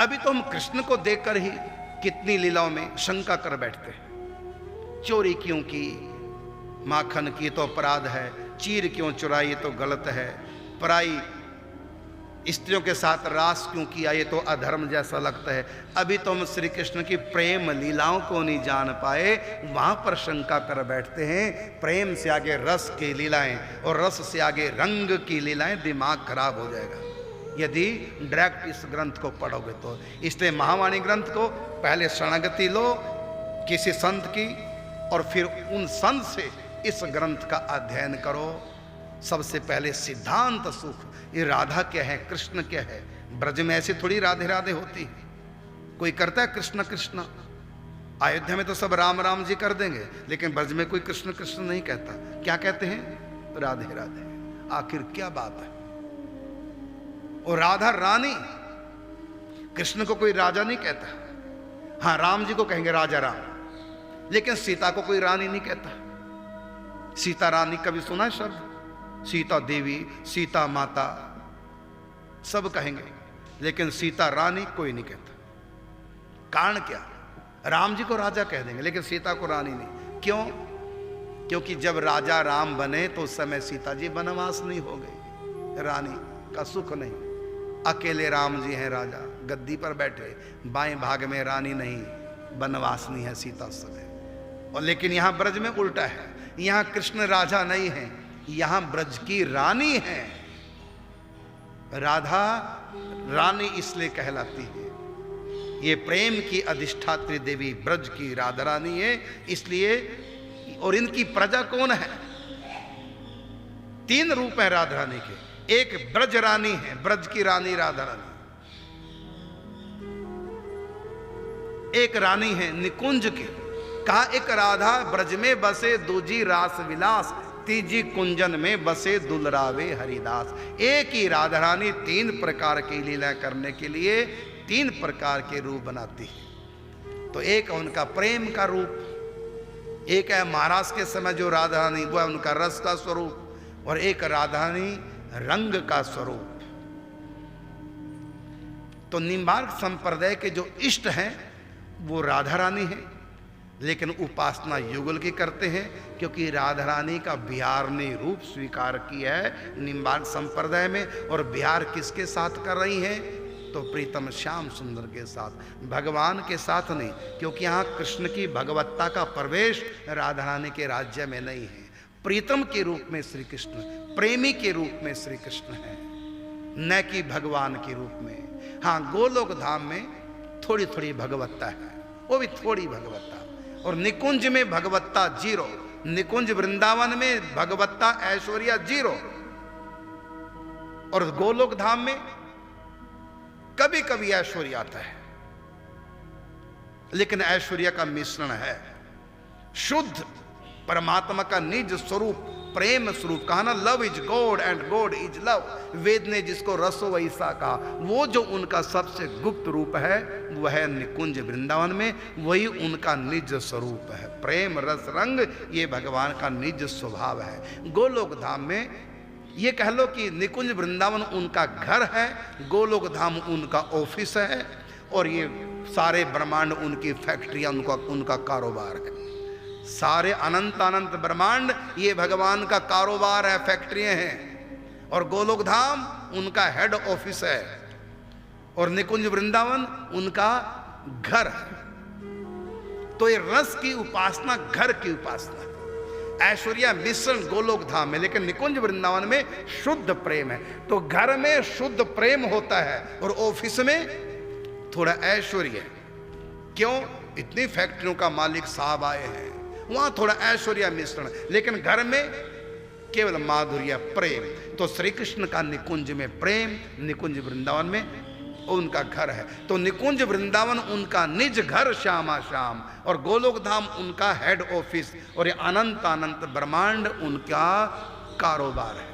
अभी तो हम कृष्ण को देखकर ही कितनी लीलाओं में शंका कर बैठते हैं। चोरी क्यों की, माखन की तो अपराध है, चीर क्यों चुराई तो गलत है, पराई स्त्रियों के साथ रास क्यों किया ये तो अधर्म जैसा लगता है। अभी तो हम श्री कृष्ण की प्रेम लीलाओं को नहीं जान पाए, वहां पर शंका कर बैठते हैं। प्रेम से आगे रस की लीलाएं और रस से आगे रंग की लीलाएं, दिमाग खराब हो जाएगा यदि डायरेक्ट इस ग्रंथ को पढ़ोगे तो। इसलिए महावाणी ग्रंथ को पहले शरणागति लो किसी संत की, और फिर उन संत से इस ग्रंथ का अध्ययन करो। सबसे पहले सिद्धांत सुख, ये राधा क्या है, कृष्ण क्या है। ब्रज में ऐसी थोड़ी राधे राधे होती है, कोई करता है कृष्ण कृष्ण। अयोध्या में तो सब राम राम जी कर देंगे, लेकिन ब्रज में कोई कृष्ण कृष्ण नहीं कहता। क्या कहते हैं? राधे राधे। आखिर क्या बात है? और राधा रानी, कृष्ण को कोई राजा नहीं कहता। हाँ, राम जी को कहेंगे राजा राम, लेकिन सीता को कोई रानी नहीं कहता। सीता रानी कभी सुना है शब्द? सीता देवी, सीता माता सब कहेंगे, लेकिन सीता रानी कोई नहीं कहता। कारण क्या? राम जी को राजा कह देंगे, लेकिन सीता को रानी नहीं। क्यों? क्योंकि जब राजा राम बने तो उस समय सीता जी वनवास नहीं हो गई, रानी का सुख नहीं। अकेले राम जी हैं राजा, गद्दी पर बैठे, बाएं भाग में रानी नहीं, वनवास नहीं है सीता उस समय। और लेकिन यहां ब्रज में उल्टा है, यहां कृष्ण राजा नहीं है, यहां ब्रज की रानी है। राधा रानी इसलिए कहलाती है, ये प्रेम की अधिष्ठात्री देवी ब्रज की राधा रानी है इसलिए। और इनकी प्रजा कौन है? 3 रूप है राधा रानी के। एक ब्रज रानी है, ब्रज की रानी राधा रानी। एक रानी है निकुंज की, कहा एक राधा ब्रज में बसे, दूजी रास विलास, तीजी कुंजन में बसे दुलरावे हरिदास। एक ही राधा रानी 3 प्रकार की लीला करने के लिए 3 प्रकार के रूप बनाती है। तो एक उनका प्रेम का रूप, एक है महाराज के समय जो राधा रानी, वो है उनका रस का स्वरूप, और एक राधा रानी रंग का स्वरूप। तो निम्बार्क संप्रदाय के जो इष्ट हैं वो राधा रानी है, लेकिन उपासना युगल की करते हैं, क्योंकि राधा रानी का बिहार ने रूप स्वीकार किया है निम्बार्क संप्रदाय में। और बिहार किसके साथ कर रही हैं? तो प्रीतम श्याम सुंदर के साथ, भगवान के साथ नहीं, क्योंकि यहाँ कृष्ण की भगवत्ता का प्रवेश राधा रानी के राज्य में नहीं है। प्रीतम के रूप में श्री कृष्ण, प्रेमी के रूप में श्री कृष्ण है, न कि भगवान के रूप में। हाँ, गोलोक धाम में थोड़ी थोड़ी भगवत्ता है, वो भी थोड़ी भगवत्ता। और निकुंज में भगवत्ता 0, निकुंज वृंदावन में भगवत्ता ऐश्वर्या 0, और गोलोक धाम में कभी कभी ऐश्वर्य आता है, लेकिन ऐश्वर्य का मिश्रण है। शुद्ध परमात्मा का निज स्वरूप, प्रेम स्वरूप, कहा ना love is God and God is love. Veda ने जिसको रसो वैसा कहा, वो जो उनका सबसे गुप्त रूप है वह है निकुंज वृंदावन में, वही उनका निज स्वरूप है। प्रेम रस रंग ये भगवान का निज स्वभाव है। गोलोक धाम में ये कह लो कि निकुंज वृंदावन उनका घर है, गोलोक धाम उनका ऑफिस है, और ये सारे ब्रह्मांड उनकी फैक्ट्रियां, उनका कारोबार है। सारे अनंत अनंत ब्रह्मांड ये भगवान का कारोबार है, फैक्ट्रियां हैं। और गोलोक धाम उनका हेड ऑफिस है, और निकुंज वृंदावन उनका घर है। तो ये रस की उपासना, घर की उपासना, ऐश्वर्या मिश्रण गोलोक धाम में, लेकिन निकुंज वृंदावन में शुद्ध प्रेम है। तो घर में शुद्ध प्रेम होता है, और ऑफिस में थोड़ा ऐश्वर्य। क्यों? इतनी फैक्ट्रियों का मालिक साहब आए हैं, वहां थोड़ा ऐश्वर्या मिश्रण, लेकिन घर में केवल माधुर्य प्रेम। तो श्री कृष्ण का निकुंज में प्रेम, निकुंज वृंदावन में उनका घर है। तो निकुंज वृंदावन उनका निज घर श्यामा श्याम, और गोलोक धाम उनका हेड ऑफिस, और ये अनंत अनंत ब्रह्मांड उनका कारोबार है।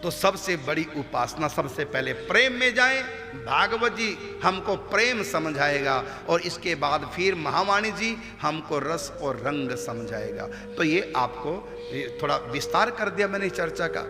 तो सबसे बड़ी उपासना सबसे पहले प्रेम में जाएं। भागवत जी हमको प्रेम समझाएगा, और इसके बाद फिर महावाणी जी हमको रस और रंग समझाएगा। तो ये आपको थोड़ा विस्तार कर दिया मैंने चर्चा का।